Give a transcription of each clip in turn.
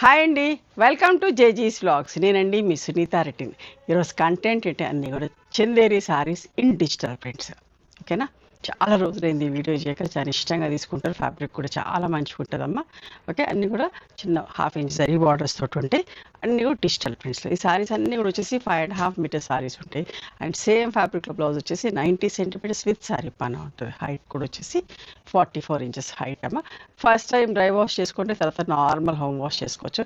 Hi అండి, welcome to జేజీస్ vlogs. నేనండి మీ సునీత రెడ్డిని. ఈరోజు కంటెంట్ ఏంటి అన్నీ కూడా Chanderi saris in digital prints. ఓకేనా, చాలా రోజులైంది ఈ వీడియో చేయక. చాలా ఇష్టంగా తీసుకుంటారు, ఫ్యాబ్రిక్ కూడా చాలా మంచిగా ఉంటుందమ్మా. ఓకే, అన్నీ కూడా చిన్న 1/2 ఇంచ్ జరీ బార్డర్స్ తోటి ఉంటాయి. అన్నీ కూడా డిజిటల్ ప్రింట్స్లో. ఈ సారీస్ అన్నీ కూడా వచ్చేసి 5.5 మీటర్ సారీస్ ఉంటాయి. అండ్ సేమ్ ఫ్యాబ్రిక్లో బ్లౌజ్ వచ్చేసి 90 సెంటీమీటర్స్ విత్ సారీ పైన ఉంటుంది. హైట్ కూడా వచ్చేసి 44 ఇంచెస్ హైట్ అమ్మ. ఫస్ట్ టైం డ్రై వాష్ చేసుకుంటే తర్వాత నార్మల్ హోమ్ వాష్ చేసుకోవచ్చు.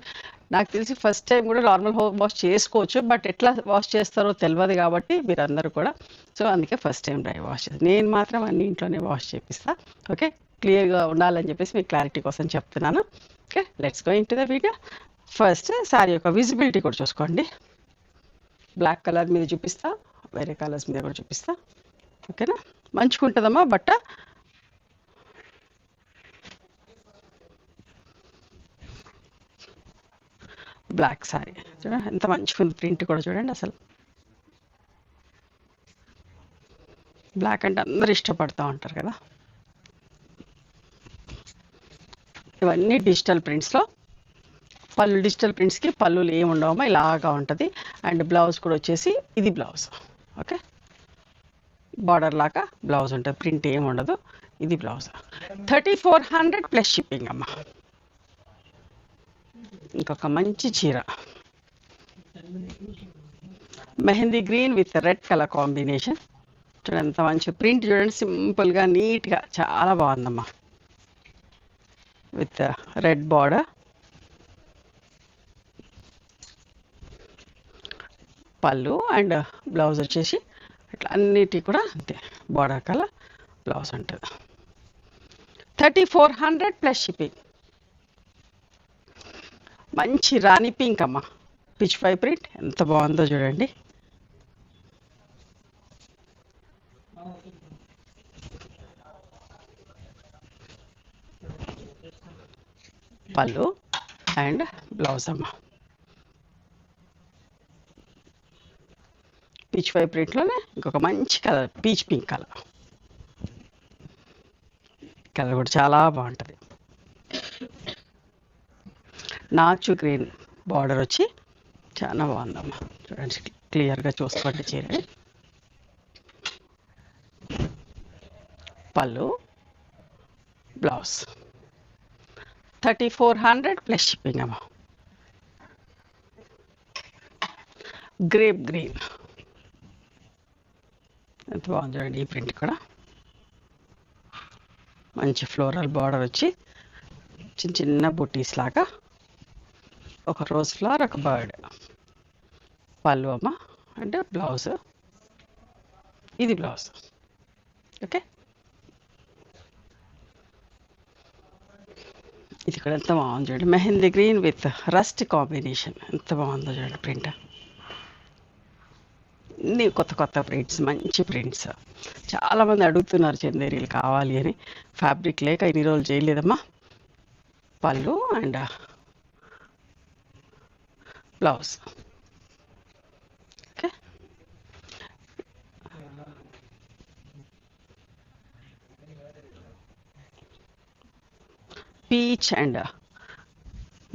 నాకు తెలిసి ఫస్ట్ టైం కూడా నార్మల్ హోమ్ వాష్ చేసుకోవచ్చు, బట్ ఎట్లా వాష్ చేస్తారో తెలియదు కాబట్టి మీరందరూ కూడా. సో అందుకే ఫస్ట్ టైం డ్రై వాష్ చేస్తాను. నేను మాత్రం అన్ని ఇంట్లోనే వాష్ చేపిస్తాను. ఓకే, క్లియర్గా ఉండాలని చెప్పేసి మీకు క్లారిటీ కోసం చెప్తున్నాను. Okay, let's go into the video. First sari యొక్క విజిబిలిటీ కూడా చూసుకోండి. బ్లాక్ కలర్ మీద చూపిస్తా, వేరే కలర్స్ మీద కూడా చూపిస్తా. ఓకేనా, మంచిగా ఉంటుందమ్మా బట్ట. బ్లాక్ సారీ చూడండి ఎంత మంచిగా ఉంది. ప్రింట్ కూడా చూడండి. అసలు బ్లాక్ అంటే అందరూ ఇష్టపడుతూ ఉంటారు కదా. ఇవన్నీ డిజిటల్ ప్రింట్స్లో. పళ్ళు డిజిటల్ ప్రింట్స్కి పళ్ళులు ఏమి ఉండవమ్మా, ఇలాగా ఉంటుంది. అండ్ బ్లౌజ్ కూడా వచ్చేసి ఇది బ్లౌజ్. ఓకే, బార్డర్ లాగా బ్లౌజ్ ఉంటుంది, ప్రింట్ ఏమి ఉండదు. ఇది బ్లౌజ్. 3400 ప్లస్ షిప్పింగ్ అమ్మ. ఇంకొక మంచి చీర, mehndi green with red colour combination. చూడండి ఎంత మంచి ప్రింట్, చూడండి సింపుల్గా నీట్గా చాలా బాగుందమ్మా. విత్ రెడ్ బార్డర్, పళ్ళు అండ్ బ్లౌజ్ వచ్చేసి ఇట్లా అన్నిటి కూడా అంతే బార్డర్ కలర్ బ్లౌజ్ ఉంటుంది. 3400 ప్లస్ షిప్పింగ్. మంచి రాణి పింక్ అమ్మ, పిచ్ పై ప్రింట్ ఎంత బాగుందో చూడండి. పళ్ళు అండ్ బ్లౌజ్ అమ్మ. పీచ్ పై ప్రింట్లోనే ఇంకొక మంచి colour, peach pink colour. Colour కూడా చాలా బాగుంటుంది. నాచు గ్రీన్ బార్డర్ వచ్చి చాలా బాగుందమ్మా. చూడండి క్లియర్గా చూసుకోండి చీరని. పళ్ళు బ్లౌజ్. 3400 ప్లస్ షిప్పింగ్ అమ్మా. గ్రేప్ గ్రీన్ ఎంత బాగుంది చూడండి. ఈ ప్రింట్ కూడా మంచి ఫ్లోరల్ బార్డర్ వచ్చి చిన్న చిన్న బుటీస్ లాగా, ఒక రోజ్ ఫ్లవర్, ఒక బర్డ్. పళ్ళు అమ్మ అంటే బ్లౌజ్, ఇది బ్లౌజ్. ఓకే, ఇది కూడా ఎంత బాగుంది చూడండి. Mehndi green with rust combination ఎంత బాగుందో చూడండి ప్రింట్. అన్ని కొత్త కొత్త ప్రింట్స్, మంచి ప్రింట్స్. చాలామంది అడుగుతున్నారు చందేరీలు కావాలి అని. ఫ్యాబ్రిక్ లేక ఇన్ని రోజులు చేయలేదమ్మా. పళ్ళు and blouse. Okay, peach and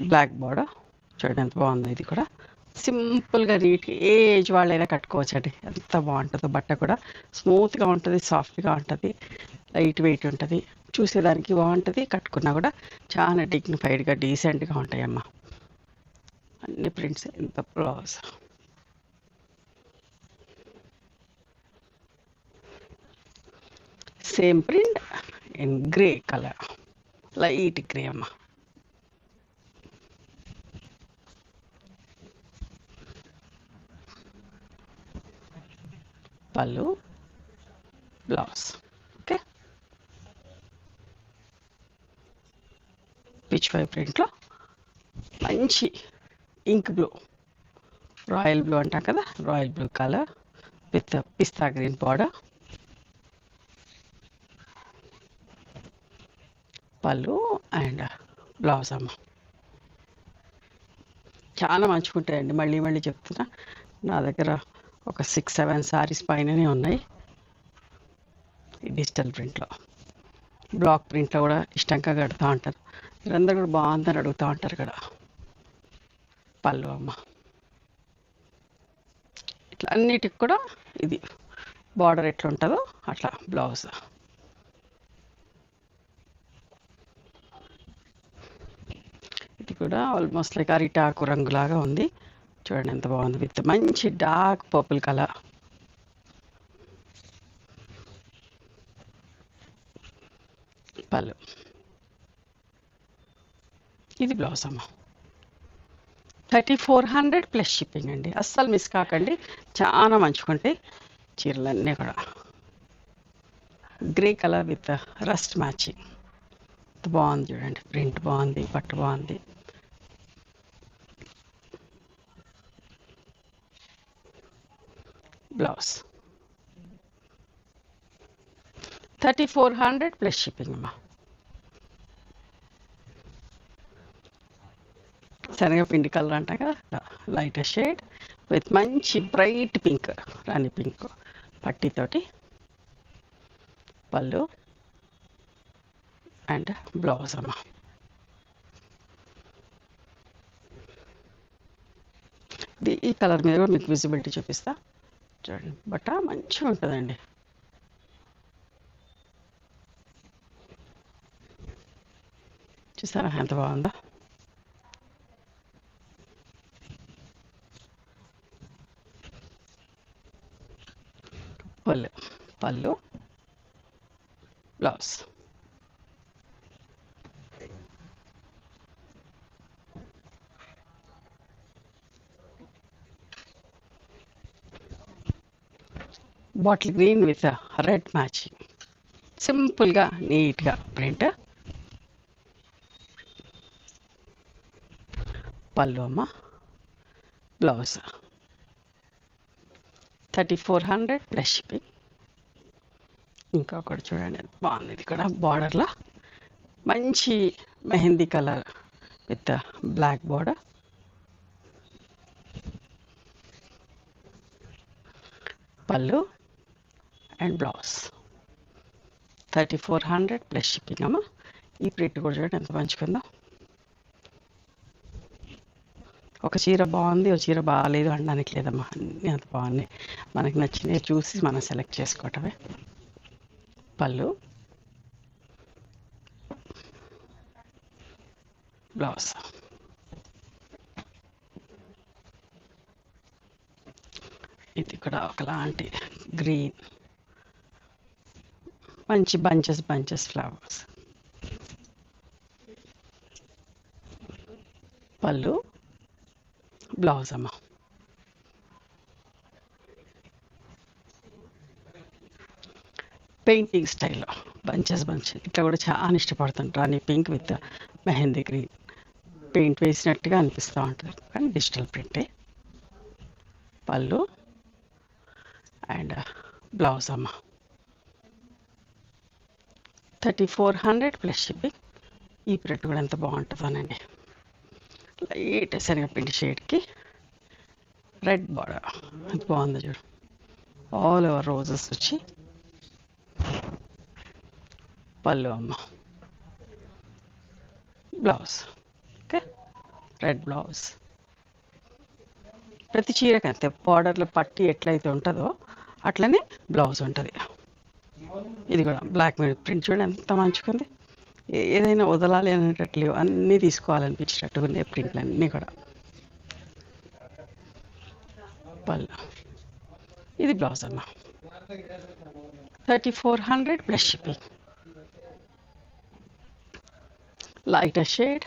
black border చూడండి ఎంత బాగుంది. ఇది కూడా సింపుల్గా నీట్గా ఏ ఏజ్ వాళ్ళైనా కట్టుకోవచ్చండి. ఎంత బాగుంటుందో బట్ట కూడా. స్మూత్గా ఉంటుంది, సాఫ్ట్గా ఉంటుంది, లైట్ వెయిట్ ఉంటుంది, చూసేదానికి బాగుంటుంది. కట్టుకున్నా కూడా చాలా డిగ్నిఫైడ్గా డీసెంట్గా ఉంటాయమ్మా. అన్ని ప్రింట్స్. ఎంత blouse. Same print in grey colour, light grey అమ్మా. పళ్ళు బ్లౌజ్. ఓకే, పిచ్ పై ప్రింట్లో మంచి ఇంక్ బ్లూ, రాయల్ బ్లూ అంటాం కదా, royal blue colour with pista green border. పళ్ళు అండ్ బ్లౌజ్ అమ్మ. చాలా మంచిగా ఉంటాయండి. మళ్ళీ మళ్ళీ చెప్తున్నా, నా దగ్గర ఒక 6-7 సారీస్ పైననే ఉన్నాయి ఈ డిజిటల్ ప్రింట్లో. బ్లాక్ ప్రింట్లో కూడా ఇష్టంగా కడుతూ ఉంటారు. మీరందరూ కూడా బాగుందని అడుగుతూ ఉంటారు కదా. పళ్ళు అమ్మ. ఇట్లా అన్నిటికి కూడా ఇది బార్డర్ ఎట్లా ఉంటుందో అట్లా బ్లౌజ్. ఇది కూడా ఆల్మోస్ట్ లైక్ అరిటాకు రంగులాగా ఉంది. చూడండి ఎంత బాగుంది, విత్ మంచి డార్క్ పర్పుల్ కలర్. పళ్ళు. ఇది బ్లౌజ్ అమ్మ. 3400 ప్లస్ షిప్పింగ్ అండి. అస్సలు మిస్ కాకండి, చాలా మంచుకుంటాయి చీరలన్నీ కూడా. Grey colour with rust matching. బాగుంది చూడండి, ప్రింట్ బాగుంది, పట్టు బాగుంది. బ్లౌజ్ 3400 ప్లస్ షిప్పింగ్ అమ్మా. శనగపిండి కలర్ అంట కదా, లైట్ షేడ్ విత్ మంచి బ్రైట్ పింక్, రాణి పింక్ పట్టీతోటి. పళ్ళు అండ్ బ్లౌజ్ అమ్మ. ఈ కలర్ మీద కూడా మీకు విజిబిలిటీ చూపిస్తా చూడండి. బట్ట మంచిగా ఉంటుందండి. చూసారా ఎంత బాగుందో. పళ్ళు blouse. Bottle green with red matching, సింపుల్గా నీట్గా ప్రింట్. పళ్ళు అమ్మ. Blouse 3400 plus shipping. ఇంకొకటి చూడండి బాగుంది, ఇది కూడా బార్డర్లో మంచి mehndi colour with black border. పళ్ళు అండ్ బ్లౌజ్ 3400 ప్లస్ షిప్పింగ్ అమ్మ. ఈ ప్రింట్ కూడా చూడండి ఎంత మంచిగా. ఒక చీర బాగుంది, ఒక చీర బాగాలేదు అనడానికి లేదమ్మా, అన్నీ అంత బాగున్నాయి. మనకి నచ్చినవి చూసి మనం సెలెక్ట్ చేసుకోవటమే. పళ్ళు బ్లౌజ్. ఇది కూడా ఒకలాంటి గ్రీన్, మంచి బంచెస్ ఫ్లవర్స్. పళ్ళు బ్లౌజ్ అమ్మ. పెయింటింగ్ స్టైల్లో బంచెస్ ఇట్లా కూడా చాలా ఇష్టపడుతుంటారు. Rani pink with mehndi green, paint వేసినట్టుగా అనిపిస్తూ ఉంటుంది కానీ డిజిటల్ ప్రింటే. పళ్ళు అండ్ బ్లౌజ్ అమ్మ. 3400 ప్లస్ షిప్పింగ్. ఈ ప్రింట్ కూడా ఎంత బాగుంటుందోనండి, లైట్ శనగపిండి షేడ్కి రెడ్ బార్డర్. ఎంత బాగుందో చూడు, ఆల్ ఓవర్ రోజెస్ వచ్చి. పళ్ళు అమ్మ. Blouse okay, red blouse. ప్రతి చీరకి అంతే బార్డర్లో పట్టి ఎట్లయితే ఉంటుందో అట్లనే బ్లౌజ్ ఉంటుంది. ఇది కూడా బ్లాక్ మీద ప్రింట్ చూడండి ఎంత మంచిగా ఉంది. ఏదైనా వదలాలి అనేటట్లు అన్నీ తీసుకోవాలనిపించేటట్టుగా ఉన్నాయి ప్రింట్లు అన్నీ కూడా. పళ్ళు. ఇది బ్లౌజ్ అమ్మ. 3400 plus shipping. Light shade,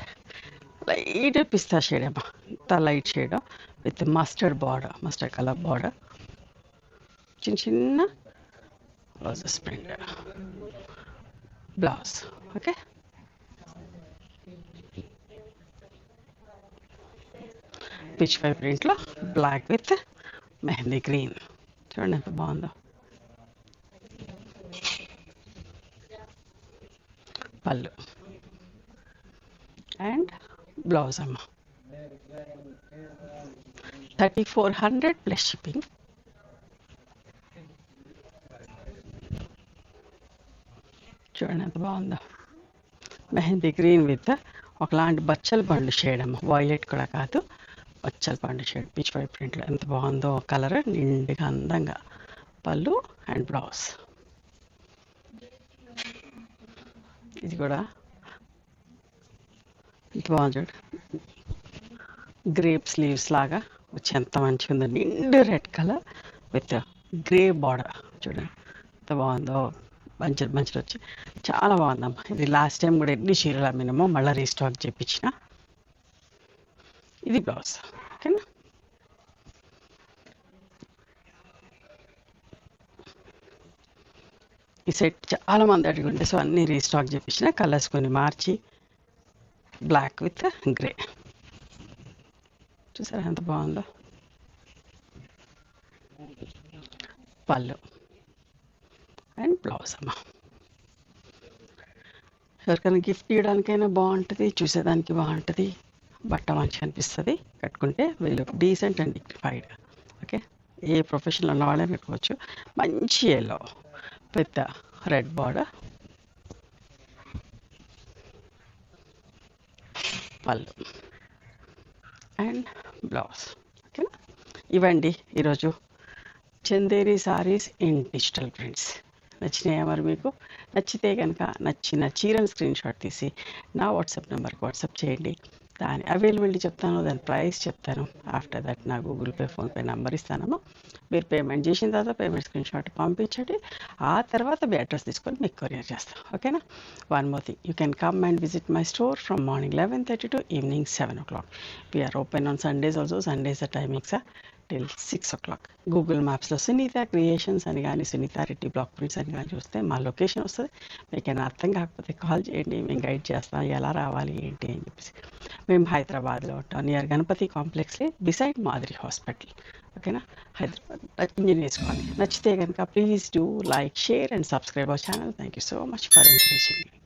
light పిస్తా షేడ్ అమ్మా, ఇంత light shade with mustard colour border. చిన్న roses print. Blouse okay. Peach పై ప్రింట్లో బ్లాక్ విత్ మెహందీ గ్రీన్. చూడండి ఎంత బాగుందో. పళ్ళు అండ్ బ్లౌజ్ అమ్మ. 3400 ప్లస్ షిప్పింగ్. చూడండి ఎంత బాగుందో. మెహందీ గ్రీన్ విత్ ఒకలాంటి బచ్చల బండ్లు షేడ్ అమ్మ, వైలెట్ కూడా కాదు, వచ్చల్ పండు షేడ్ పిచ్ వై ప్రింట్లో ఎంత బాగుందో కలర్, నిండుగా అందంగా పళ్ళు అండ్ బ్లౌజ్. ఇది కూడా ఎంత బాగుంది చూడు, గ్రేప్ స్లీవ్స్ లాగా వచ్చి ఎంత మంచిగా ఉందో, నిండు red colour with grey border. చూడండి ఎంత బాగుందో, మంచి మంచిగా వచ్చి చాలా బాగుందమ్మా. ఇది లాస్ట్ టైం కూడా ఎన్ని చీరలు అమ్మినామో మళ్ళీ రీస్టాక్ చేయించిన. ఇది బ్లౌజ్. ఓకేనా, ఈ సెట్ చాలా మంది అడిగిండే, సో అన్నీ రీస్టాక్ చేయించిన. కలర్స్ కొన్ని మార్చి, బ్లాక్ విత్ గ్రే. చూసారా ఎంత బాగుందో, పళ్ళు అండ్ బ్లౌజ్ అమ్మ. ఎవరికైనా గిఫ్ట్ ఇవ్వడానికైనా బాగుంటుంది, చూసేదానికి బాగుంటుంది, బట్ట మంచిగా అనిపిస్తుంది, కట్టుకుంటే వీళ్ళు డీసెంట్ అండ్ డిగ్నిఫైడ్. ఓకే, ఏ ప్రొఫెషన్లో ఉన్న వాళ్ళని కట్టుకోవచ్చు. మంచి ఎల్లో పెద్ద రెడ్ బార్డర్, పళ్ళు అండ్ బ్లౌజ్. ఓకేనా, ఇవ్వండి ఈరోజు Chanderi saris in digital prints. నచ్చినాయా మరి మీకు? నచ్చితే కనుక నచ్చిన చీరను స్క్రీన్ షాట్ తీసి నా వాట్సాప్ నెంబర్కి వాట్సాప్ చేయండి. దాని అవైలబిలిటీ చెప్తాను, దాని ప్రైస్ చెప్తాను. ఆఫ్టర్ దట్ నా గూగుల్ పే, ఫోన్పే నెంబర్ ఇస్తానమ్మా. మీరు పేమెంట్ చేసిన తర్వాత పేమెంట్ స్క్రీన్ షాట్ పంపించండి. ఆ తర్వాత మీ అడ్రస్ తీసుకొని మీకు కొరియర్ చేస్తాను. ఓకేనా, one more thing, you can come and visit my store from morning 11:30 to evening 7 o'clock. We are open on Sundays also. Sundays the timings are till 6 o'clock. Google మ్యాప్స్లో Sunitha creations అని కానీ, Sunitha Reddy block prints అని కానీ చూస్తే మా location వస్తుంది. మీకైనా అర్థం కాకపోతే కాల్ చేయండి, మేము గైడ్ చేస్తాం ఎలా రావాలి ఏంటి అని చెప్పేసి. మేము హైదరాబాద్లో ఉంటాం, నియర్ గణపతి కాంప్లెక్స్లే బిసైడ్ మాదిరి హాస్పిటల్. ఓకేనా, హైదరాబాద్ ఇంజనీర్స్ కాలనీ. నచ్చితే కనుక please do like, share and subscribe our channel. Thank you so much for encouraging me.